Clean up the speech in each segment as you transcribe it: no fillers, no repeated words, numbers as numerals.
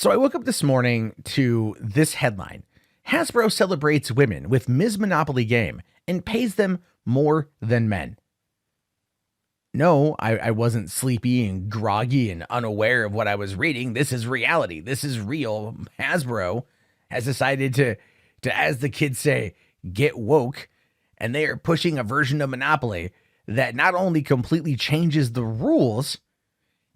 So I woke up this morning to this headline. Hasbro celebrates women with Ms. Monopoly game and pays them more than men. No, I wasn't sleepy and groggy and unaware of what I was reading. This is reality. This is real. Hasbro has decided to, as the kids say, get woke, and they are pushing a version of Monopoly that not only completely changes the rules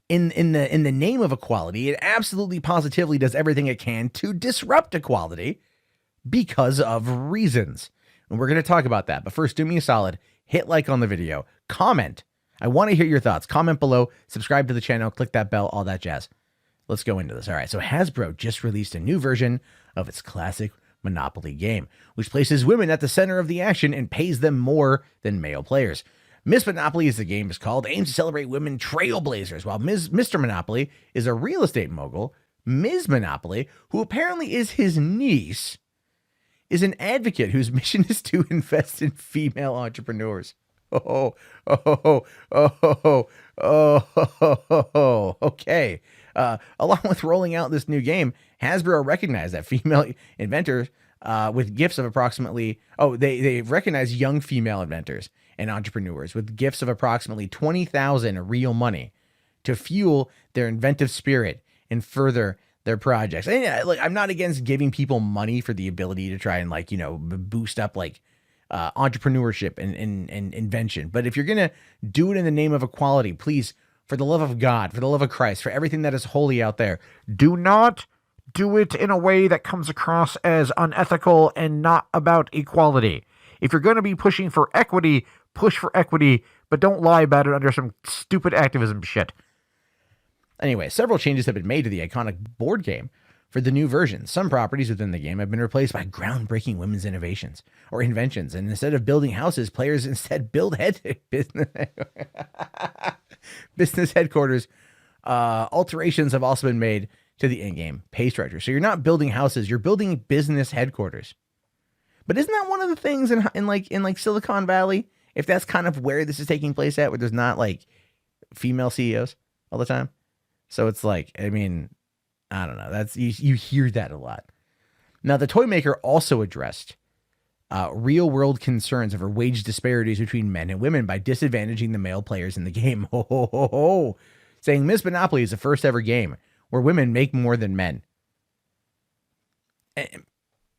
in the name of equality, it absolutely positively does everything it can to disrupt equality because of reasons. And we're going to talk about that. But first, do me a solid, hit like on the video, comment. I want to hear your thoughts. Comment below, subscribe to the channel, click that bell, all that jazz. Let's go into this. All right, so Hasbro just released a new version of its classic Monopoly game, which places women at the center of the action and pays them more than male players. Miss Monopoly, as the game is called, aims to celebrate women trailblazers, while Mr. Monopoly is a real estate mogul. Ms. Monopoly, who apparently is his niece, is an advocate whose mission is to invest in female entrepreneurs. Okay. Along with rolling out this new game, Hasbro recognized that female inventors with gifts of approximately, they recognize young female inventors and entrepreneurs with gifts of approximately 20,000 real money to fuel their inventive spirit and further their projects. And I'm not against giving people money for the ability to try and boost up entrepreneurship and invention. But if you're going to do it in the name of equality, please, for the love of God, for the love of Christ, for everything that is holy out there, do not do it in a way that comes across as unethical and not about equality. If you're going to be pushing for equity, push for equity, but don't lie about it under some stupid activism shit. Anyway, several changes have been made to the iconic board game for the new version. Some properties within the game have been replaced by groundbreaking women's innovations or inventions, and instead of building houses, players instead build business headquarters. Alterations have also been made to the in-game pay structure. So you're not building houses, you're building business headquarters. But isn't that one of the things in Silicon Valley? If that's kind of where this is taking place at, where there's not female CEOs all the time. So it's I don't know. That's you hear that a lot. Now, the toy maker also addressed real world concerns over wage disparities between men and women by disadvantaging the male players in the game. Saying Miss Monopoly is the first ever game where women make more than men. And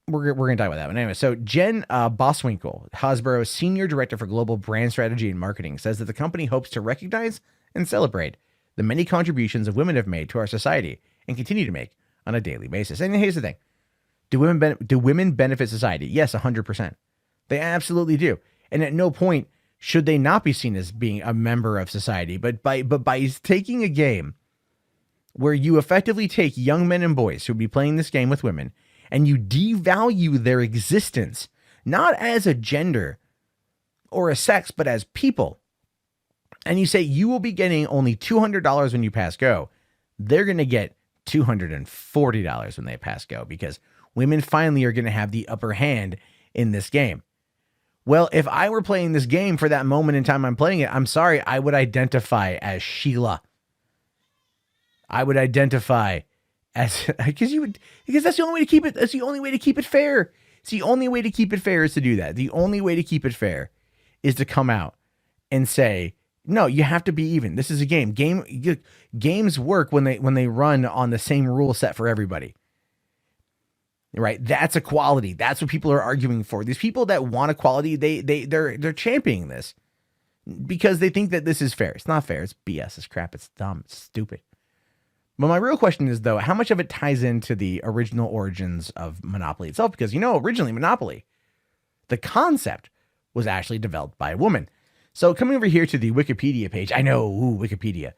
we're going to talk about that. But anyway, so Jen Boswinkle, Hasbro's senior director for global brand strategy and marketing, says that the company hopes to recognize and celebrate the many contributions of women have made to our society and continue to make on a daily basis. And here's the thing. Do women benefit society? Yes, 100%. They absolutely do. And at no point should they not be seen as being a member of society. But by taking a game where you effectively take young men and boys who would be playing this game with women and you devalue their existence, not as a gender or a sex, but as people, and you say you will be getting only $200 when you pass go, they're going to get $240 when they pass go because women finally are going to have the upper hand in this game. Well, if I were playing this game for that moment in time I'm playing it, I'm sorry, I would identify as Sheila. I would identify as because that's the only way to keep it. That's the only way to keep it fair. It's the only way to keep it fair is to do that. The only way to keep it fair is to come out and say, no, you have to be even. This is a game. Games work when they run on the same rule set for everybody. Right? That's equality. That's what people are arguing for. These people that want equality, they're championing this because they think that this is fair. It's not fair. It's BS. It's crap. It's dumb. It's stupid. But my real question is, though, how much of it ties into the original origins of Monopoly itself? Because, originally Monopoly, the concept was actually developed by a woman. So coming over here to the Wikipedia page, I know, Wikipedia.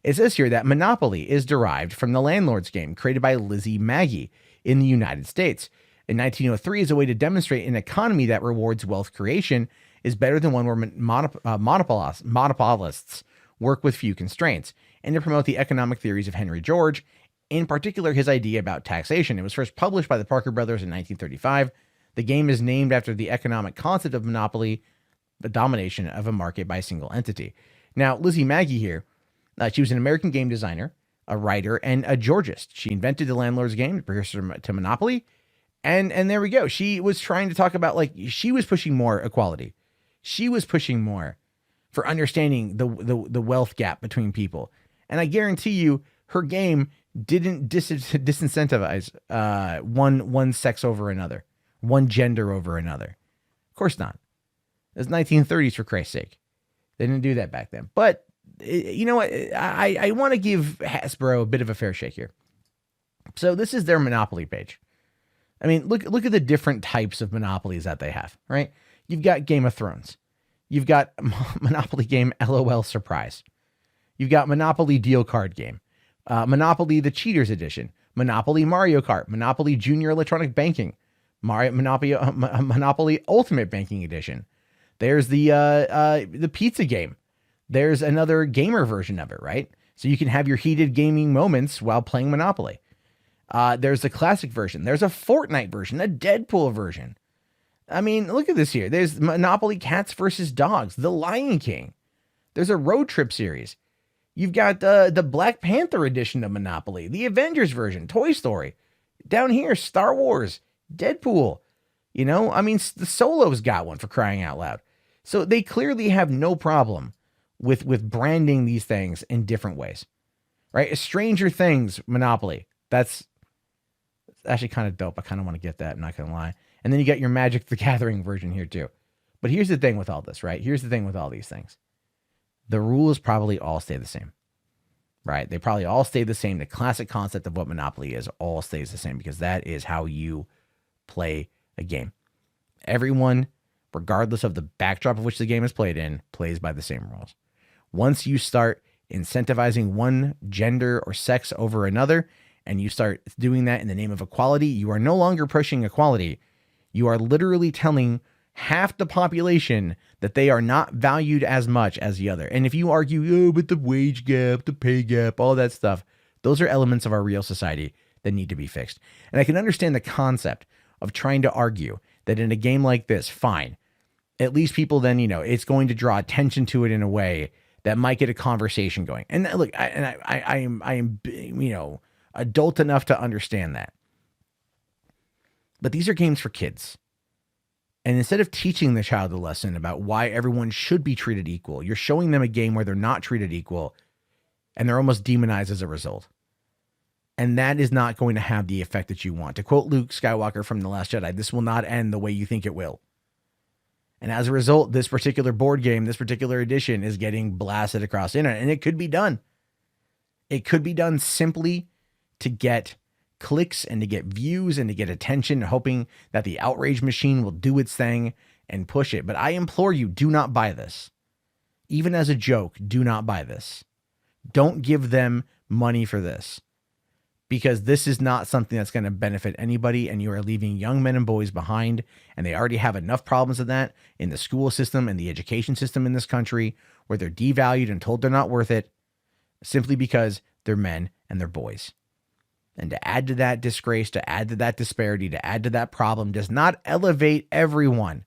It says here that Monopoly is derived from the Landlord's game created by Lizzie Magie in the United States in 1903 as a way to demonstrate an economy that rewards wealth creation is better than one where monopolists work with few constraints, and to promote the economic theories of Henry George, in particular his idea about taxation. It was first published by the Parker Brothers in 1935. The game is named after the economic concept of monopoly, the domination of a market by a single entity. Now, Lizzie Magie here, she was an American game designer, a writer, and a Georgist. She invented the landlord's game, precursor to Monopoly. And there we go. She was trying to talk about, like, she was pushing more equality. She was pushing more for understanding the wealth gap between people. And I guarantee you, her game didn't disincentivize one sex over another, one gender over another. Of course not. It was 1930s, for Christ's sake. They didn't do that back then. But you know what? I want to give Hasbro a bit of a fair shake here. So this is their Monopoly page. I mean, look at the different types of monopolies that they have, right? You've got Game of Thrones. You've got Monopoly game LOL Surprise. You've got Monopoly Deal Card Game. Monopoly the Cheaters Edition. Monopoly Mario Kart. Monopoly Junior Electronic Banking. Monopoly Ultimate Banking Edition. There's the pizza game. There's another gamer version of it, right? So you can have your heated gaming moments while playing Monopoly. There's the classic version. There's a Fortnite version, a Deadpool version. I mean, look at this here. There's Monopoly Cats versus Dogs, The Lion King. There's a road trip series. You've got the Black Panther edition of Monopoly, the Avengers version, Toy Story. Down here, Star Wars, Deadpool. You know, I mean, the Solo's got one, for crying out loud. So they clearly have no problem with branding these things in different ways, right? Stranger Things, Monopoly. That's actually kind of dope. I kind of want to get that. I'm not going to lie. And then you got your Magic the Gathering version here too. But here's the thing with all this, right? Here's the thing with all these things. The rules probably all stay the same, right? They probably all stay the same. The classic concept of what Monopoly is all stays the same, because that is how you play a game. Everyone, regardless of the backdrop of which the game is played in, plays by the same rules. Once you start incentivizing one gender or sex over another, and you start doing that in the name of equality, you are no longer pushing equality. You are literally telling half the population that they are not valued as much as the other. And if you argue, oh, but the wage gap, the pay gap, all that stuff, those are elements of our real society that need to be fixed. And I can understand the concept of trying to argue that in a game like this, fine, at least people then, you know, it's going to draw attention to it in a way that might get a conversation going. And look, I am, you know, adult enough to understand that. But these are games for kids. And instead of teaching the child a lesson about why everyone should be treated equal, you're showing them a game where they're not treated equal and they're almost demonized as a result. And that is not going to have the effect that you want. To quote Luke Skywalker from The Last Jedi, this will not end the way you think it will. And as a result, this particular board game, this particular edition is getting blasted across the internet. And it could be done. It could be done simply to get clicks and to get views and to get attention, hoping that the outrage machine will do its thing and push it. But I implore you, do not buy this. Even as a joke, do not buy this. Don't give them money for this, because this is not something that's going to benefit anybody, and you are leaving young men and boys behind, and they already have enough problems with that in the school system and the education system in this country, where they're devalued and told they're not worth it simply because they're men and they're boys. And to add to that disgrace, to add to that disparity, to add to that problem does not elevate everyone.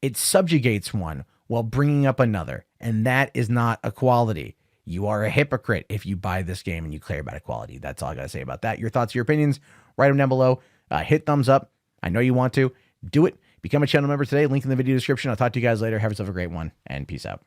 It subjugates one while bringing up another. And that is not equality. You are a hypocrite if you buy this game and you care about equality. That's all I got to say about that. Your thoughts, your opinions, write them down below. Hit thumbs up. I know you want to. Do it. Become a channel member today. Link in the video description. I'll talk to you guys later. Have yourself a great one, and peace out.